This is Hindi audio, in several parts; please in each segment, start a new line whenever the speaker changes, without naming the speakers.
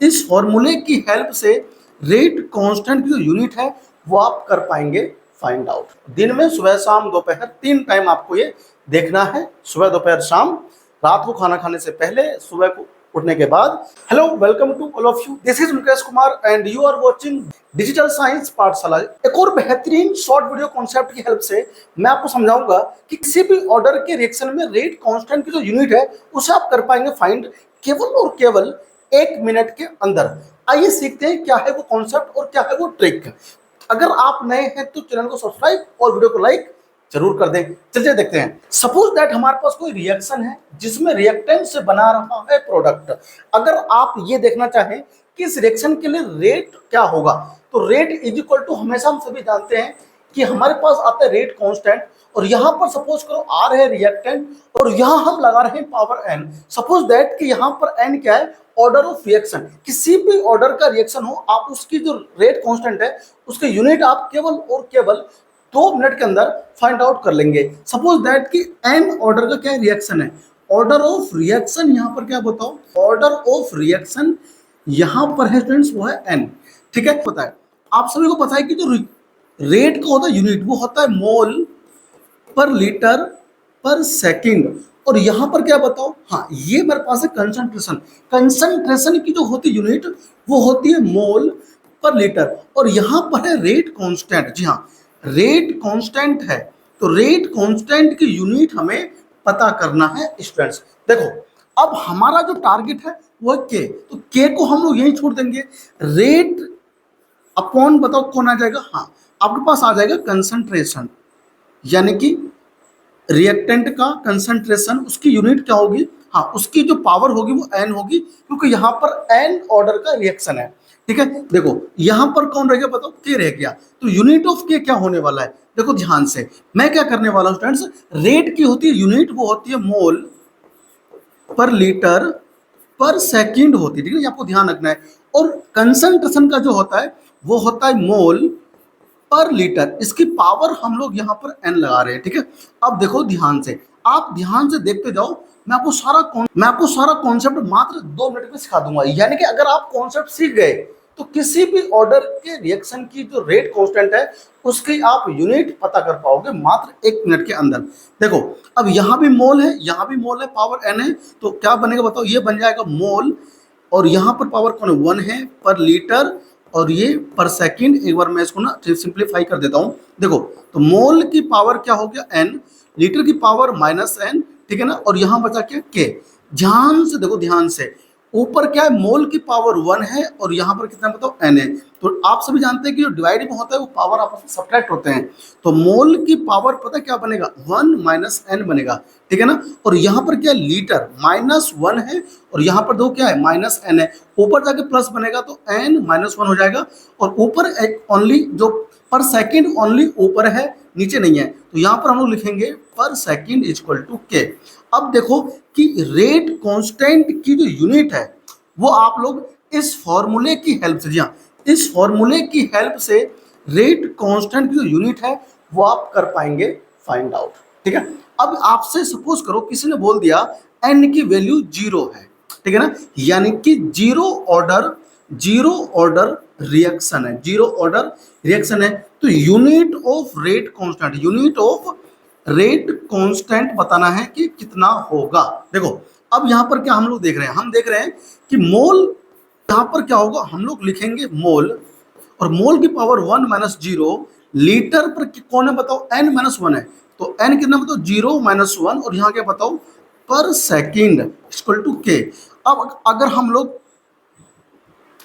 इस फॉर्मूले की हेल्प से रेट कांस्टेंट की जो यूनिट है वो आप कर पाएंगे फाइंड आउट। दिन में सुबह शाम दोपहर 3 टाइम आपको ये देखना है, सुबह दोपहर शाम, रात को खाना खाने से पहले, सुबह को उठने के बाद। Hello, welcome to all of you, this is Mukesh Kumar and you are watching digital science Pathshala. एक और बेहतरीन शॉर्ट वीडियो कॉन्सेप्ट की हेल्प से मैं आपको समझाऊंगा कि किसी भी ऑर्डर के रिएक्शन में रेट कांस्टेंट की जो यूनिट है उसे आप कर पाएंगे फाइंड केवल और केवल 1 मिनट के अंदर। आइए सीखते हैं क्या है वो कॉन्सेप्ट और क्या है वो ट्रिक। अगर आप नए हैं तो चैनल को सब्सक्राइब और वीडियो को लाइक जरूर कर दें। चलिए देखते हैं। सपोज दैट हमारे पास कोई रिएक्शन है जिसमें रिएक्टेंट से बना रहा है प्रोडक्ट। अगर आप ये देखना चाहें कि इस रिएक्शन के लिए रेट क्या होगा, तो रेट इज इक्वल टू, हमेशा हम सभी जानते हैं कि हमारे पास आता है रेट कांस्टेंट, और यहां पर सपोज करो आर है रिएक्टेंट और यहां हम लगा रहे हैं पावर एन। सपोज दैट कि यहां पर एन क्या है, ऑर्डर ऑफ रिएक्शन। किसी भी ऑर्डर का रिएक्शन हो, आप उसकी जो रेट कांस्टेंट है उसके यूनिट आप केवल और केवल 2 मिनट के अंदर फाइंड आउट कर लेंगे। सपोज दैट कि एन ऑर्डर का क्या रिएक्शन है, ऑर्डर ऑफ रिएक्शन यहां पर क्या बताओ, ऑर्डर ऑफ रिएक्शन यहां पर है स्टूडेंट्स वो है एन। ठीक है, पता है आप सभी को पता है कि जो रेट का होता है यूनिट वो होता है मोल पर लीटर पर सेकंड, और यहां पर क्या बताओ, हाँ ये मेरे पास है कंसंट्रेशन। कंसंट्रेशन की जो होती यूनिट वो होती है मोल पर लीटर, और यहां पर है रेट कांस्टेंट। जी हाँ, रेट कांस्टेंट है, तो रेट कांस्टेंट की यूनिट हमें पता करना है स्टूडेंट्स। देखो अब हमारा जो टारगेट है वो है के, तो के को हम लोग यही छोड़ देंगे। रेट अपॉन बताओ कौन आ जाएगा, हाँ आपके पास आ जाएगा कंसंट्रेशन, यानी कि रिएक्टेंट का कंसंट्रेशन, उसकी यूनिट क्या होगी, हाँ उसकी जो पावर होगी वो एन होगी, क्योंकि यहाँ पर एन ऑर्डर का रिएक्शन है। ठीक है, देखो यहाँ पर कौन रह गया बताओ, के रह गया, तो यूनिट ऑफ के क्या होने वाला है, देखो ध्यान से मैं क्या करने वाला हूँ स्टूडेंट्स, रेट की होती है यूनिट वो होती है मोल पर लीटर पर सेकंड होती है। ठीक है, ये आपको ध्यान रखना है। और कंसंट्रेशन का जो होता है वो होता है मोल पर लीटर, इसकी पावर हम लोग यहाँ पर एन लगा रहे हैं। ठीक है, अब देखो ध्यान से, आप ध्यान से देखते जाओ, मैं आपको सारा कॉन्सेप्ट मात्र 2 मिनट में सिखा दूंगा। यानी कि अगर आप कॉन्सेप्ट सीख गए तो किसी भी ऑर्डर के रिएक्शन की जो रेट कांस्टेंट है उसकी आप यूनिट पता कर पाओगे मात्र 1 मिनट के अंदर। देखो अब यहाँ भी मोल है, यहाँ भी मोल है, पावर एन है, तो क्या बनेगा बताओ, ये बन जाएगा मोल, और यहाँ पर पावर कौन है, 1 है पर लीटर, और ये पर सेकंड। एक बार मैं इसको ना सिंप्लीफाई कर देता हूँ। देखो तो मोल की पावर क्या हो गया एन, लीटर की पावर माइनस एन, ठीक है ना, और यहाँ बचा क्या के। ध्यान से देखो, ध्यान से, ऊपर क्या है, मोल की पावर 1 है और यहाँ पर कितना बताओ एन है। तो आप सभी जानते हैं कि जो डिवाइड में होता है वो पावर आपस में सब्ट्रैक्ट होते हैं, तो मोल की पावर पता क्या बनेगा, 1 माइनस एन बनेगा। ठीक है ना, और यहाँ पर क्या है, लीटर माइनस 1 है और यहाँ पर दो क्या है, माइनस एन है, ऊपर जाके प्लस बनेगा तो एन माइनस 1 हो जाएगा, और ऊपर एक ओनली जो पर सेकंड ओनली ऊपर है नीचे नहीं है, तो यहाँ पर हम लोग लिखेंगे पर सेकंड इक्वल टू के। अब देखो कि रेट कांस्टेंट की जो यूनिट है वो आप लोग इस फॉर्मूले की हेल्प से, जी हाँ इस फॉर्मूले की हेल्प से रेट कांस्टेंट की जो यूनिट है वो आप कर पाएंगे फाइंड आउट। ठीक है, अब आपसे सपोज करो किसी ने बोल दिया एन की वैल्यू 0 है, ठीक है ना, यानी कि जीरो ऑर्डर रिएक्शन है, जीरो ऑर्डर रिएक्शन है, तो unit of rate constant, unit of rate constant बताना है कि कितना होगा। देखो अब यहाँ पर क्या हम लोग देख रहे हैं, हम देख रहे हैं कि मोल, यहाँ पर क्या होगा, हम लोग लिखेंगे मोल, और मोल की पावर 1 माइनस 0, लीटर पर कौन है बताओ, n माइनस 1 है, तो n कितना बताओ, 0 माइनस 1, और यहाँ क्या बताओ पर सेकेंड इक्वल टू के। अब अगर हम लोग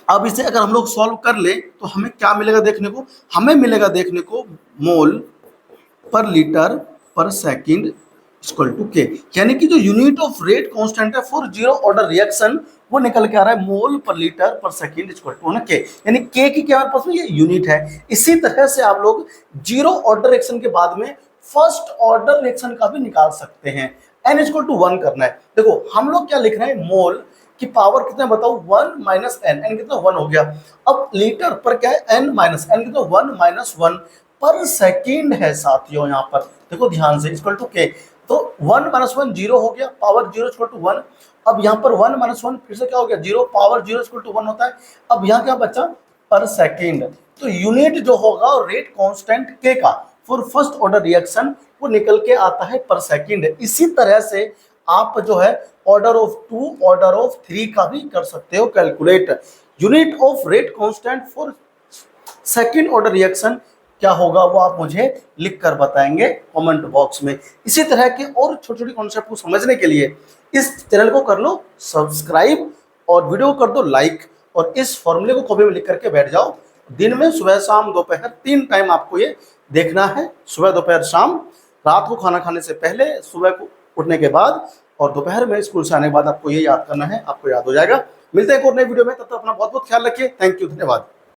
अब इसे अगर हम लोग सॉल्व कर ले तो हमें क्या मिलेगा देखने को, हमें मिलेगा देखने को मोल पर लीटर पर सेकंड इक्वल टू के, यानी कि जो यूनिट ऑफ रेट कांस्टेंट है फॉर जीरो ऑर्डर रिएक्शन वो निकल के आ रहा है मोल पर लीटर पर सेकंड इक्वल टू के, यानी के की क्या हमारे पास में ये यूनिट है। इसी तरह से आप लोग जीरो ऑर्डर रिएक्शन के बाद में फर्स्ट ऑर्डर रिएक्शन का भी निकाल सकते हैं। n इक्वल टू 1 करना है। देखो हम लोग क्या लिख रहे हैं, मोल की पावर कितना बताओ, 1 माइनस एन, एन कितना 1 हो गया। अब लीटर पर क्या है, n माइनस एन कितना 1 माइनस 1 पर सेकेंड है साथियों, यहाँ पर देखो ध्यान से इक्वल टू के। तो 1 - 1 0 हो गया, पावर 0 इक्वल टू 1। अब यहाँ पर 1 - 1 फिर से क्या हो गया, 0, पावर 0 इक्वल टू 1 होता है। अब यहाँ क्या बचा, पर सेकेंड। तो यूनिट जो होगा रेट कांस्टेंट के का फॉर फर्स्ट ऑर्डर रिएक्शन वो निकल के आता है पर सेकेंड। इसी तरह से आप जो है ऑर्डर ऑफ 2, ऑर्डर ऑफ 3 का भी कर सकते हो calculate. Unit of rate constant for second order reaction क्या होगा वो आप मुझे लिख कर बताएंगे कमेंट बॉक्स में। इसी तरह के और छोटी छोटी कॉन्सेप्ट को समझने के लिए इस चैनल को कर लो सब्सक्राइब और वीडियो को कर दो लाइक, और इस फॉर्मूले को कॉपी में लिख करके बैठ जाओ। दिन में सुबह शाम दोपहर 3 टाइम आपको ये देखना है, सुबह दोपहर शाम। रात को खाना खाने से पहले, सुबह को उठने के बाद, और दोपहर में स्कूल से आने के बाद आपको ये याद करना है, आपको याद हो जाएगा। मिलते हैं एक और नई वीडियो में, तब तक अपना बहुत बहुत ख्याल रखिए। थैंक यू, धन्यवाद।